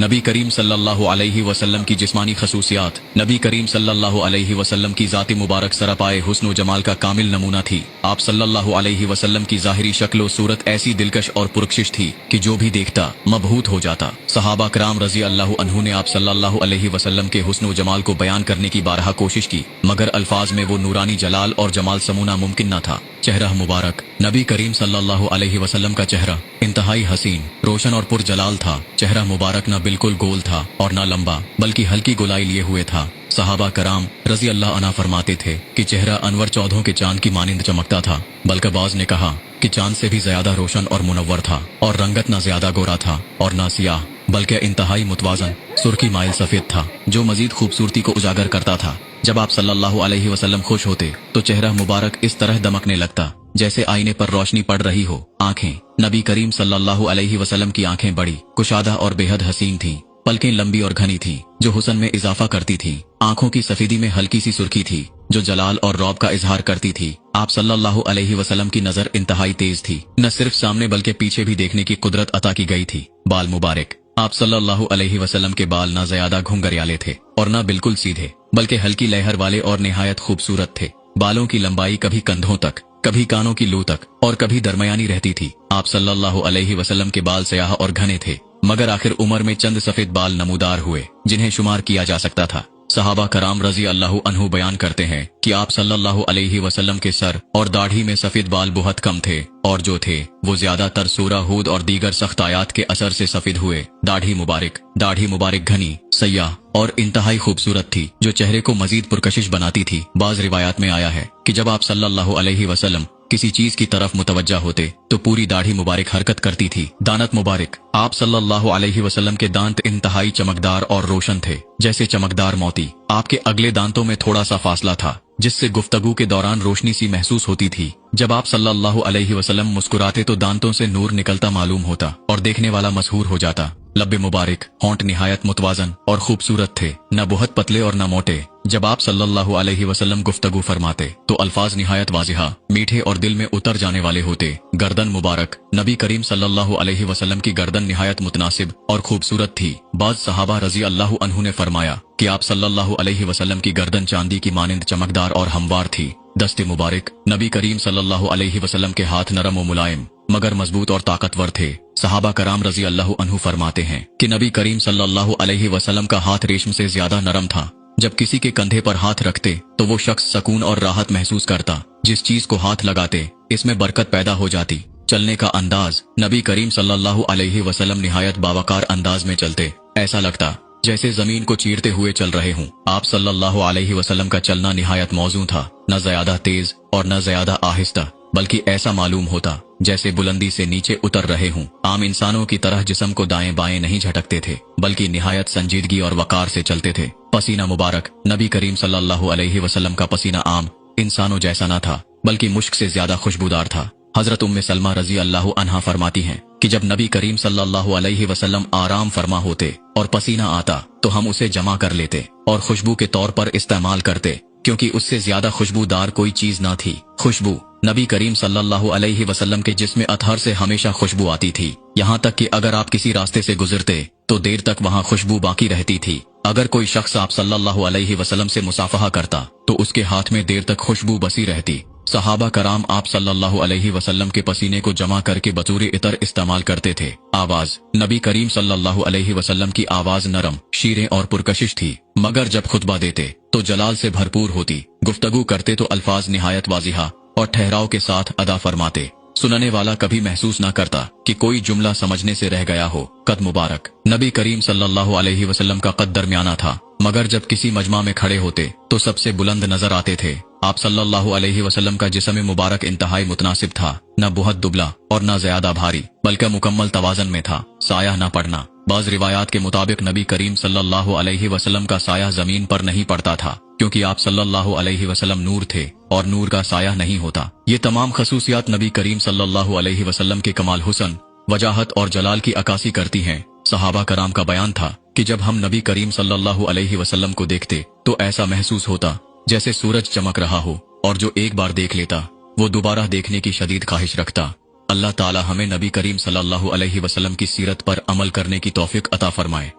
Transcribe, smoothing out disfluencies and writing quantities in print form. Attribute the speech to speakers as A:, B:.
A: नबी करीम सल्लल्लाहु अलैहि वसल्लम की जिस्मानी खसूसियात। नबी करीम सल्लल्लाहु अलैहि वसल्लम की ज़ात मुबारक सरापाए हुस्न व जमाल का कामिल नमूना थी। आप सल्लल्लाहु अलैहि वसल्लम की ज़ाहिरी शक्ल व सूरत ऐसी दिलकश और पुरकशिश थी कि जो भी देखता मबहूत हो जाता। सहाबा कराम रज़ी अल्लाहु अन्हु ने आप सल्लल्लाहु अलैहि वसल्लम के हुस्न व जमाल को बयान करने की बारहा कोशिश की, मगर अल्फाज में वो नूरानी जलाल और जमाल समूना मुमकिन न था। चेहरा मुबारक। नबी करीम सल्लल्लाहु अलैहि वसल्लम का चेहरा इंतहाई हसीन, रोशन और पुरजलाल था। चेहरा मुबारक न बिल्कुल गोल था और न लंबा, बल्कि हल्की गोलाई लिए हुए था। सहाबा कराम रज़ी अल्लाह अन्हा फरमाते थे कि चेहरा अनवर चौधों के चांद की मानिंद चमकता था, बल्कि बाज ने कहा कि चांद से भी ज्यादा रोशन और मुनव्वर था, और रंगत न ज्यादा गोरा था और न सियाह, बल्कि इंतहाई मुतवाजन सुर्खी माइल सफेद था, जो मजीद खूबसूरती को उजागर करता था। जब आप सल्लल्लाहु अलैहि वसल्लम खुश होते तो चेहरा मुबारक इस तरह दमकने लगता जैसे आईने पर रोशनी पड़ रही हो। आंखें। नबी करीम सल्लल्लाहु अलैहि वसल्लम की आंखें बड़ी, कुशादा और बेहद हसीन थीं। पलकें लंबी और घनी थीं, जो हुस्न में इजाफा करती थीं। आंखों की सफेदी में हल्की सी सुर्खी थी, जो जलाल और रौब का इजहार करती थी। आप सल्लल्लाहु अलैहि वसल्लम की नजर इंतहाई तेज थी, न सिर्फ सामने बल्कि पीछे भी देखने की कुदरत अता की गई थी। बाल मुबारक। आप सल्लल्लाहु अलैहि वसल्लम के बाल न ज्यादा घुंघरियाले थे और न बिल्कुल सीधे, बल्कि हल्की लहर वाले और निहायत खूबसूरत थे। बालों की लंबाई कभी कंधों तक, कभी कानों की लू तक और कभी दरमियानी रहती थी। आप सल्लल्लाहु अलैहि वसल्लम के बाल स्याह और घने थे, मगर आखिर उम्र में चंद सफेद बाल नमूदार हुए जिन्हें शुमार किया जा सकता था। सहाबा कराम रज़ी अल्लाहु अन्हु बयान करते हैं कि आप सल्लल्लाहु अलैहि वसल्लम के सर और दाढ़ी में सफेद बाल बहुत कम थे, और जो थे वो ज्यादातर सूरा हूद और दीगर सख्त आयात के असर से सफेद हुए। दाढ़ी मुबारक घनी, सयाह और इंतहाई खूबसूरत थी, जो चेहरे को मजीद पुरकशिश बनाती थी। बाज रिवायात में आया है कि जब आप सल्लल्लाहु अलैहि वसल्लम किसी चीज की तरफ मुतवज्जा होते तो पूरी दाढ़ी मुबारक हरकत करती थी। दानत मुबारक। आप सल्लल्लाहु अलैहि वसल्लम के दांत इंतहाई चमकदार और रोशन थे, जैसे चमकदार मोती। आपके अगले दांतों में थोड़ा सा फासला था, जिससे गुफ्तगू के दौरान रोशनी सी महसूस होती थी। जब आप सल्लल्लाहु अलैहि वसल्लम मुस्कुराते तो दांतों से नूर निकलता मालूम होता और देखने वाला मशहूर हो जाता। लब्बे मुबारक। होंठ निहायत मुतवाजन और खूबसूरत थे, न बहुत पतले और न मोटे। जब आप सल्लल्लाहु अलैहि वसल्लम गुफ्तगू फरमाते तो अल्फाज निहायत वाजिहा, मीठे और दिल में उतर जाने वाले होते। गर्दन मुबारक। नबी करीम सल्लल्लाहु अलैहि वसल्लम की गर्दन निहायत मुतनासिब और खूबसूरत थी। बाज़ सहाबा रज़ी अल्लाहु अन्हु ने फरमाया कि आप सल्लल्लाहु अलैहि वसल्लम की गर्दन चांदी की मानिंद चमकदार और हमवार थी। दस्ते मुबारक। नबी करीम सल्लल्लाहु अलैहि वसल्लम के हाथ नरम व मुलायम मगर मजबूत और ताकतवर थे। सहाबा कराम रज़ी अल्लाहु अन्हु फरमाते हैं कि नबी करीम सल्लल्लाहु अलैहि वसल्लम का हाथ रेशम से ज्यादा नरम था। जब किसी के कंधे पर हाथ रखते तो वो शख्स सुकून और राहत महसूस करता। जिस चीज को हाथ लगाते इसमें बरकत पैदा हो जाती। चलने का अंदाज। नबी करीम सल्लल्लाहु अलैहि वसल्लम निहायत बावकार अंदाज में चलते, ऐसा लगता जैसे जमीन को चीरते हुए चल रहे हों। आप सल्लल्लाहु अलैहि वसल्लम का चलना निहायत मौजूं था, न ज्यादा तेज और न ज्यादा आहिस्ता, बल्कि ऐसा मालूम होता जैसे बुलंदी से नीचे उतर रहे हों। आम इंसानों की तरह जिस्म को दाएं बाएं नहीं झटकते थे, बल्कि निहायत संजीदगी और वकार से चलते थे। पसीना मुबारक। नबी करीम सल्लल्लाहु अलैहि वसल्लम का पसीना आम इंसानों जैसा न था, बल्कि मुश्क से ज्यादा खुशबूदार था। हजरत उम्मे सलमा रज़ी अल्लाहु अन्हा फरमाती हैं कि जब नबी करीम सल्लल्लाहु अलैहि वसल्लम आराम फरमा होते और पसीना आता तो हम उसे जमा कर लेते और खुशबू के तौर पर इस्तेमाल करते, क्योंकि उससे ज्यादा खुशबूदार कोई चीज न थी। खुशबू। नबी करीम सल्लल्लाहु अलैहि वसल्लम के जिस्म अतहर से हमेशा खुशबू आती थी, यहाँ तक कि अगर आप किसी रास्ते से गुजरते तो देर तक वहाँ खुशबू बाकी रहती थी। अगर कोई शख्स आप सल्लल्लाहु अलैहि वसल्लम से मुसाफहा करता तो उसके हाथ में देर तक खुशबू बसी रहती। सहाबा कराम आप सल्लल्लाहु अलैहि वसल्लम के पसीने को जमा करके बतूरे इतर इस्तेमाल करते थे। आवाज। नबी करीम सल्लल्लाहु अलैहि वसल्लम की आवाज नरम, शीरें और पुरकशिश थी, मगर जब खुतबा देते तो जलाल से भरपूर होती। गुफ्तगू करते तो अल्फाज निहायत वाजिहा और ठहराव के साथ अदा फरमाते। सुनने वाला कभी महसूस न करता कि कोई जुमला समझने से रह गया हो। कद मुबारक। नबी करीम सल्लल्लाहु अलैहि वसल्लम का कद दरमियाना था, मगर जब किसी मजमा में खड़े होते तो सबसे बुलंद नजर आते थे। आप सल्लल्लाहु अलैहि वसल्लम का जिस्म मुबारक इंतहाई मुतनासिब था, न बहुत दुबला और न ज्यादा भारी, बल्कि मुकम्मल तवाजन में था। साया न पड़ना। बाज़ रिवायात के मुताबिक नबी करीम सल्लल्लाहु अलैहि वसल्लम का साया जमीन पर नहीं पड़ता था, क्योंकि आप सल्लल्लाहु अलैहि वसल्लम नूर थे और नूर का साया नहीं होता। ये तमाम खसूसियात नबी करीम सल्लल्लाहु अलैहि वसल्लम के कमाल हुस्न, वजाहत और जलाल की अक्कासी करती हैं। सहाबा कराम का बयान था कि जब हम नबी करीम सल्लल्लाहु अलैहि वसल्लम को देखते तो ऐसा महसूस होता जैसे सूरज चमक रहा हो, और जो एक बार देख लेता वो दोबारा देखने की शदीद ख्वाहिश रखता। अल्लाह ताला हमें नबी करीम सल्लल्लाहु अलैहि वसल्लम की सीरत पर अमल करने की तौफीक अता फरमाए।